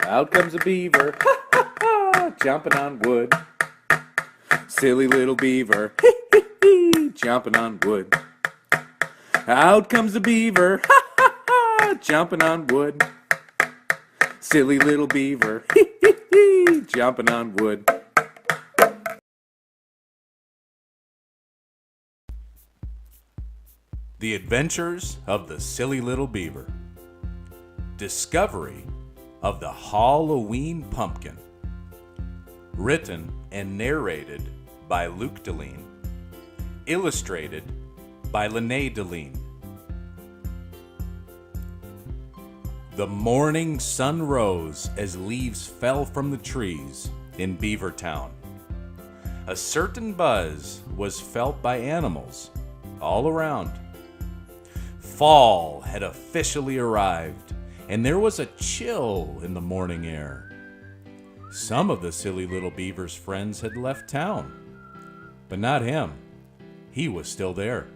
Out comes a beaver, jumping on wood. Silly little beaver, jumping on wood. Out comes a beaver, jumping on wood. Silly little beaver, jumping on wood. The Adventures of the Silly Little Beaver. Discovery of the Halloween Pumpkin. Written and narrated by Luke Dalien. Illustrated by Linnae Dalien. The morning sun rose as leaves fell from the trees in Beavertown. A certain buzz was felt by animals all around. Fall had officially arrived, and there was a chill in the morning air. Some of the Silly Little Beaver's friends had left town, but not him. He was still there.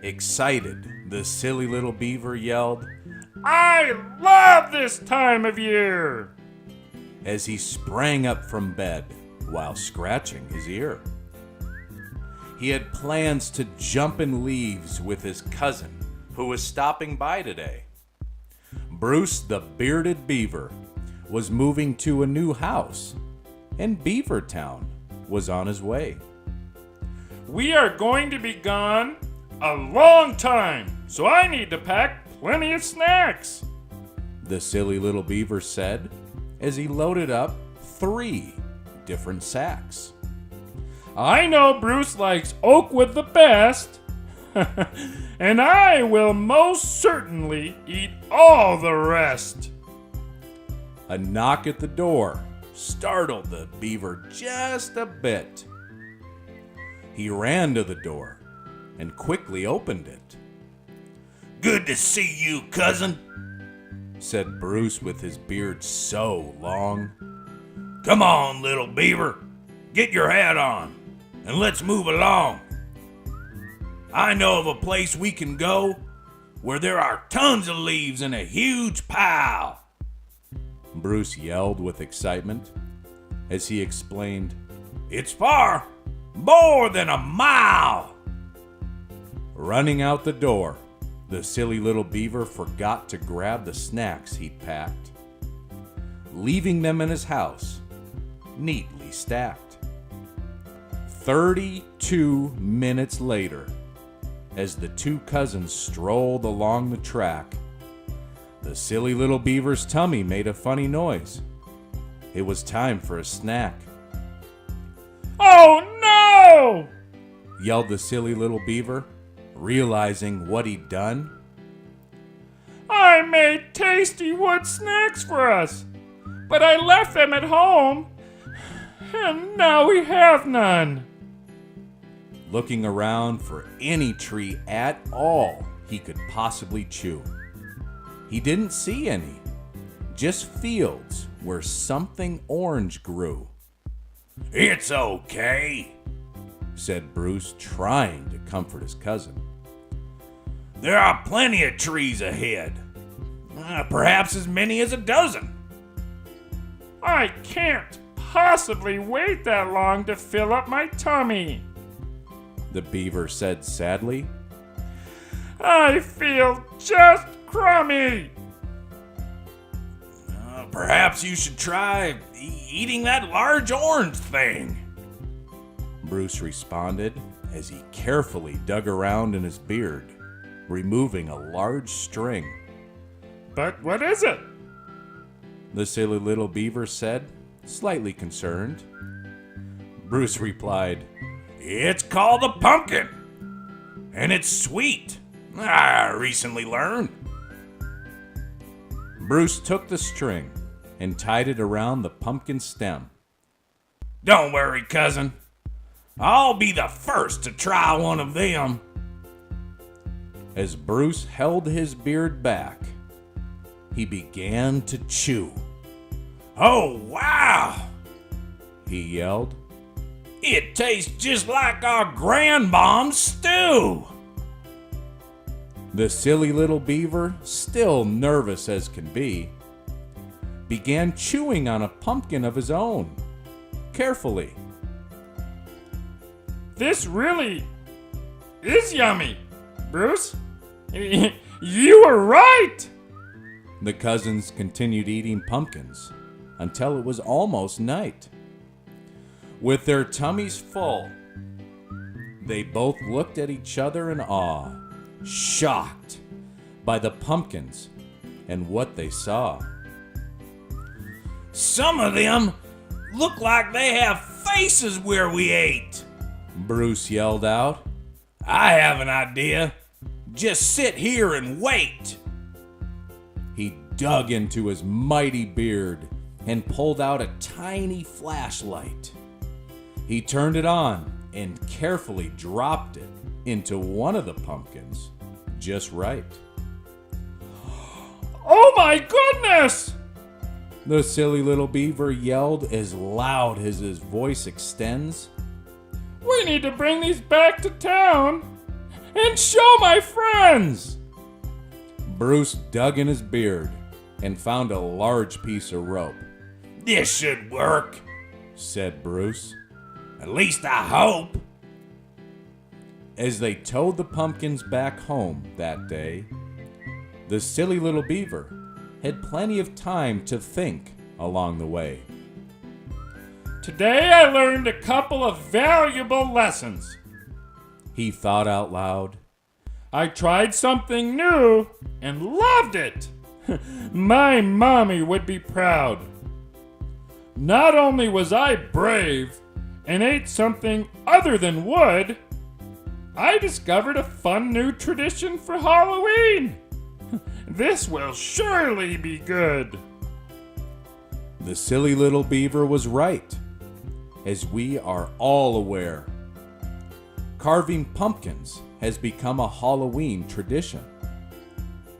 Excited, the Silly Little Beaver yelled, "I love this time of year!" as he sprang up from bed while scratching his ear. He had plans to jump in leaves with his cousin, who was stopping by today. Bruce the Bearded Beaver was moving to a new house, and Beavertown was on his way. We are going to be gone a long time, so I need to pack plenty of snacks, the Silly Little Beaver said as he loaded up 3 different sacks. I know Bruce likes Oakwood the best, and I will most certainly eat all the rest. A knock at the door startled the beaver just a bit. He ran to the door and quickly opened it. "Good to see you, cousin," said Bruce with his beard so long. "Come on, little beaver, get your hat on, and let's move along. I know of a place we can go where there are tons of leaves in a huge pile," Bruce yelled with excitement as he explained, "It's far, more than a mile." Running out the door, the Silly Little Beaver forgot to grab the snacks he'd packed, leaving them in his house, neatly stacked. 32 minutes later, as the 2 cousins strolled along the track, the Silly Little Beaver's tummy made a funny noise. It was time for a snack. "Oh no!" yelled the Silly Little Beaver, realizing what he'd done. "I made tasty wood snacks for us, but I left them at home, and now we have none." Looking around for any tree at all he could possibly chew. He didn't see any, just fields where something orange grew. "It's okay," said Bruce, trying to comfort his cousin. "There are plenty of trees ahead, perhaps as many as a dozen." "I can't possibly wait that long to fill up my tummy," the beaver said sadly. "I feel just crummy." "Perhaps you should try eating that large orange thing," Bruce responded as he carefully dug around in his beard, removing a large string. "But what is it?" the Silly Little Beaver said, slightly concerned. Bruce replied, "It's called a pumpkin, and it's sweet, I recently learned." Bruce took the string and tied it around the pumpkin stem. "Don't worry, cousin. I'll be the first to try one of them." As Bruce held his beard back, he began to chew. "Oh, wow!" he yelled. "It tastes just like our grandmom's stew." The Silly Little Beaver, still nervous as can be, began chewing on a pumpkin of his own, carefully. This really is yummy, Bruce. You were right. The cousins continued eating pumpkins until it was almost night. With their tummies full, they both looked at each other in awe, shocked by the pumpkins and what they saw. Some of them look like they have faces where we ate, Bruce yelled out. I have an idea. Just sit here and wait. He dug into his mighty beard and pulled out a tiny flashlight. He turned it on and carefully dropped it into one of the pumpkins, just right. Oh my goodness! The silly little beaver yelled as loud as his voice extends. We need to bring these back to town and show my friends! Bruce dug in his beard and found a large piece of rope. This should work, said Bruce. At least I hope. As they towed the pumpkins back home that day, the silly little beaver had plenty of time to think along the way. Today I learned a couple of valuable lessons. He thought out loud. I tried something new and loved it. My mommy would be proud. Not only was I brave and ate something other than wood, I discovered a fun new tradition for Halloween. This will surely be good. The silly little beaver was right, as we are all aware. Carving pumpkins has become a Halloween tradition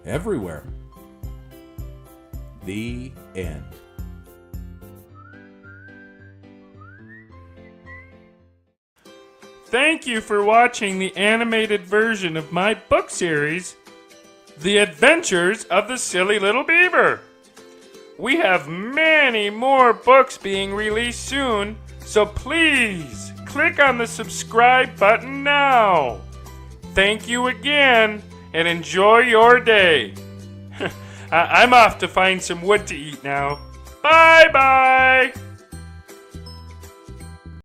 everywhere. The end. Thank you for watching the animated version of my book series, The Adventures of the Silly Little Beaver. We have many more books being released soon, so please click on the subscribe button now. Thank you again, and enjoy your day. I'm off to find some wood to eat now. Bye-bye!